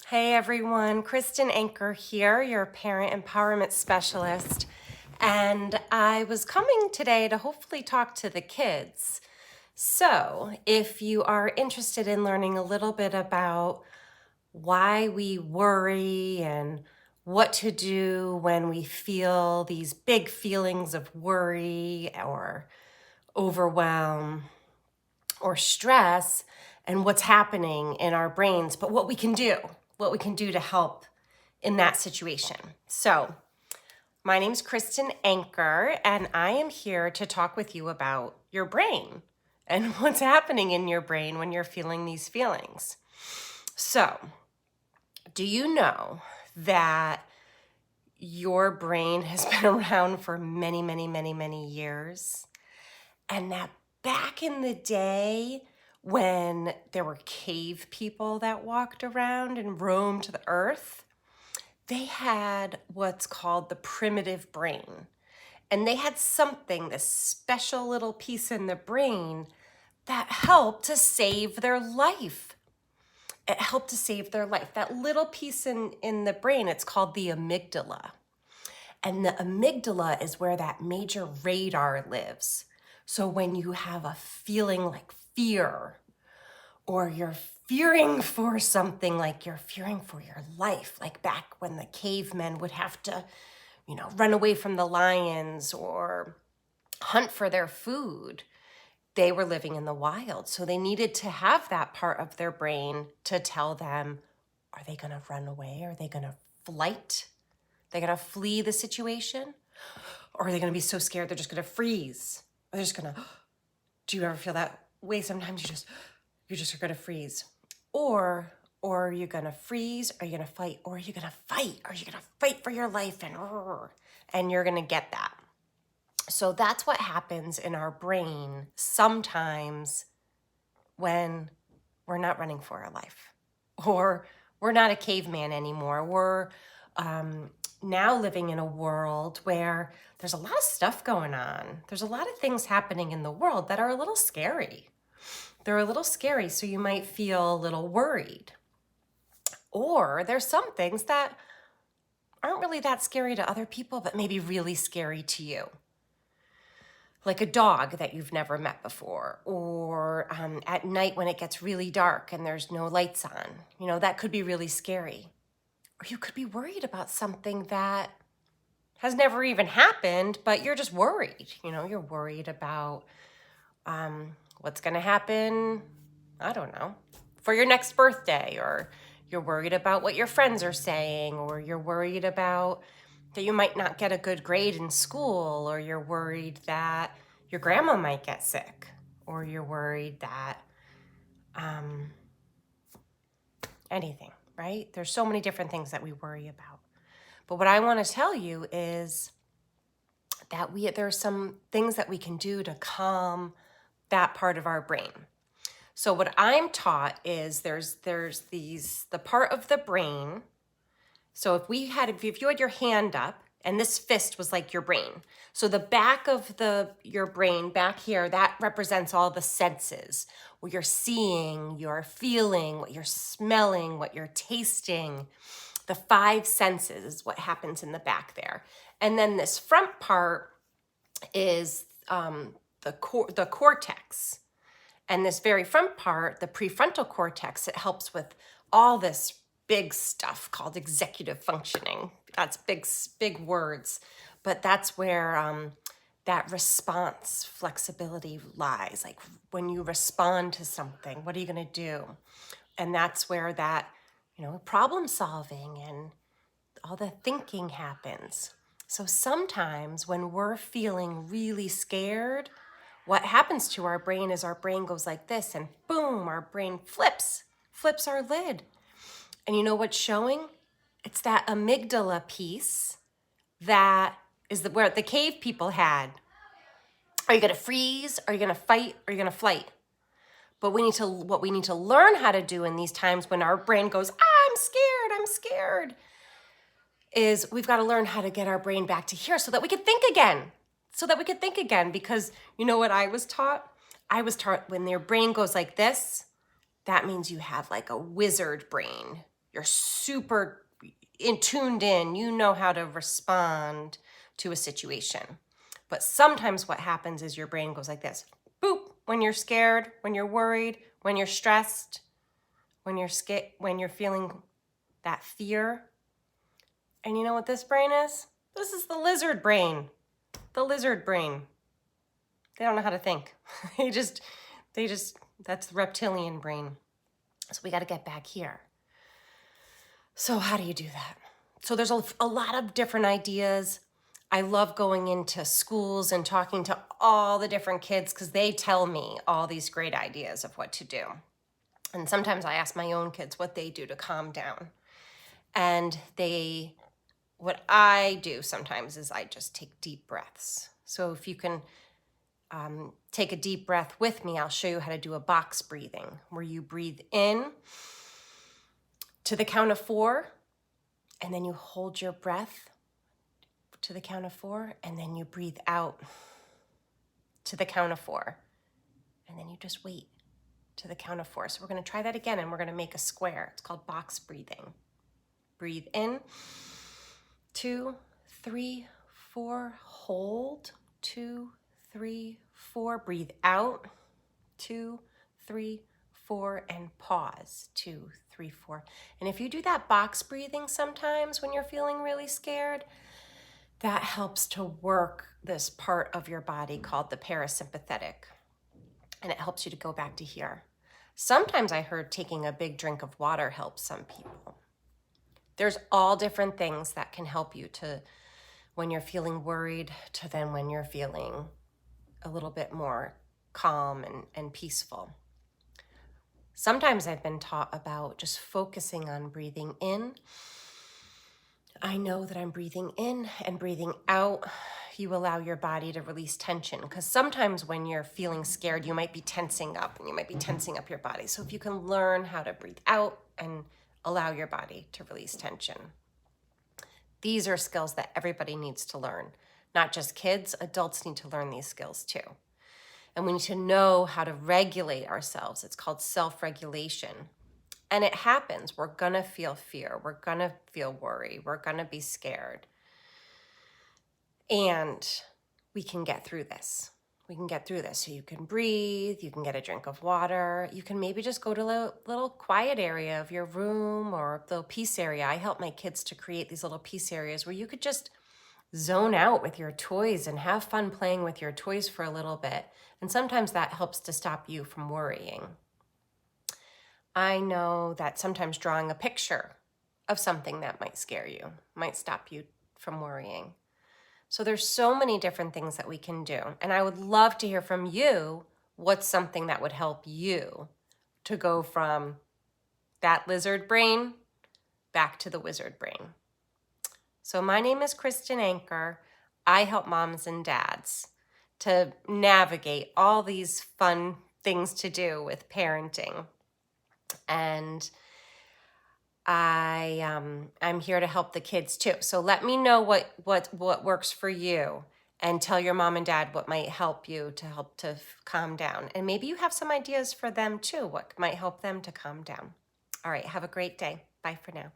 Hey everyone, Kristen Anker here, your parent empowerment specialist. And I was coming today to hopefully talk to the kids. So if you are interested in learning a little bit about why we worry and what to do when we feel these big feelings of worry or overwhelm or stress and what's happening in our brains, but what we can do to help in that situation. So, my name's Kristen Anker, and I am here to talk with you about your brain and what's happening in your brain when you're feeling these feelings. So, do you know that your brain has been around for many, many, many, many years? And that back in the day, when there were cave people that walked around and roamed the earth, they had what's called the primitive brain. And they had something, this special little piece in the brain that helped to save their life. It helped to save their life. That little piece in the brain, it's called the amygdala. And the amygdala is where that major radar lives. So when you have a feeling like fear, or you're fearing for something, like you're fearing for your life, like back when the cavemen would have to, run away from the lions or hunt for their food. They were living in the wild, so they needed to have that part of their brain to tell them, are they going to run away? Are they going to flight? They're going to flee the situation? Or are they going to be so scared they're just going to freeze? Or they're just going to, do you ever feel that way? Sometimes you just are going to freeze. Or are you going to freeze? Are you going to fight? Or are you going to fight? Are you going to fight for your life? And you're going to get that. So that's what happens in our brain sometimes when we're not running for our life, or we're not a caveman anymore. We're now living in a world where there's a lot of stuff going on. There's a lot of things happening in the world that are a little scary. They're a little scary, so you might feel a little worried. Or there's some things that aren't really that scary to other people, but maybe really scary to you. Like a dog that you've never met before, or at night when it gets really dark and there's no lights on. That could be really scary. Or you could be worried about something that has never even happened, but you're just worried. You're worried about what's going to happen, I don't know, for your next birthday, or you're worried about what your friends are saying, or you're worried about that you might not get a good grade in school, or you're worried that your grandma might get sick, or you're worried that anything, right? There's so many different things that we worry about. But what I want to tell you is that there are some things that we can do to calm that part of our brain. So what I'm taught is there's the part of the brain. So if you had your hand up and this fist was like your brain. So the back of your brain back here, that represents all the senses. What you're seeing, you're feeling, what you're smelling, what you're tasting. The 5 senses is what happens in the back there. And then this front part is the cortex. And this very front part, the prefrontal cortex, it helps with all this big stuff called executive functioning. That's big words, but that's where that response flexibility lies. Like when you respond to something, what are you going to do? And that's where that, problem solving and all the thinking happens. So sometimes when we're feeling really scared, what happens to our brain is our brain goes like this, and boom, our brain flips our lid. And you know what's showing? It's that amygdala piece that is where the cave people had. Are you going to freeze? Are you going to fight? Are you going to flight? But what we need to learn how to do in these times when our brain goes, I'm scared, is we've got to learn how to get our brain back to here so that we can think again. Because you know what I was taught? I was taught when your brain goes like this, that means you have like a wizard brain. You're super tuned in. You know how to respond to a situation. But sometimes what happens is your brain goes like this. Boop, when you're scared, when you're worried, when you're stressed, when you're scared, when you're feeling that fear. And you know what this brain is? This is the lizard brain. The lizard brain. They don't know how to think. they just, that's the reptilian brain. So we got to get back here. So how do you do that? So there's a lot of different ideas. I love going into schools and talking to all the different kids because they tell me all these great ideas of what to do. And sometimes I ask my own kids what they do to calm down. And what I do sometimes is I just take deep breaths. So if you can take a deep breath with me, I'll show you how to do a box breathing where you breathe in to the count of 4, and then you hold your breath to the count of 4, and then you breathe out to the count of 4, and then you just wait to the count of 4. So we're going to try that again, and we're going to make a square. It's called box breathing. Breathe in, 2, 3, 4, hold, 2, 3, 4, breathe out, 2, 3, 4, and pause, 2, 3, 4. And if you do that box breathing sometimes when you're feeling really scared, that helps to work this part of your body called the parasympathetic. And it helps you to go back to here. Sometimes I heard taking a big drink of water helps some people. There's all different things that can help you to when you're feeling worried to then when you're feeling a little bit more calm and peaceful. Sometimes I've been taught about just focusing on breathing in. I know that I'm breathing in and breathing out. You allow your body to release tension because sometimes when you're feeling scared, you might be tensing up and you might be tensing up your body. So if you can learn how to breathe out and allow your body to release tension. These are skills that everybody needs to learn. Not just kids, adults need to learn these skills too. And we need to know how to regulate ourselves. It's called self-regulation. And it happens. We're gonna feel fear. We're gonna feel worry. We're gonna be scared. And we can get through this. We can get through this. So you can breathe, you can get a drink of water, you can maybe just go to a little quiet area of your room or a little peace area. I help my kids to create these little peace areas where you could just zone out with your toys and have fun playing with your toys for a little bit. And sometimes that helps to stop you from worrying. I know that sometimes drawing a picture of something that might scare you might stop you from worrying. So there's so many different things that we can do. And I would love to hear from you what's something that would help you to go from that lizard brain back to the wizard brain. So my name is Kristen Anker. I help moms and dads to navigate all these fun things to do with parenting. And I'm here to help the kids too. So let me know what works for you and tell your mom and dad what might help you to calm down. And maybe you have some ideas for them too, what might help them to calm down. All right, have a great day. Bye for now.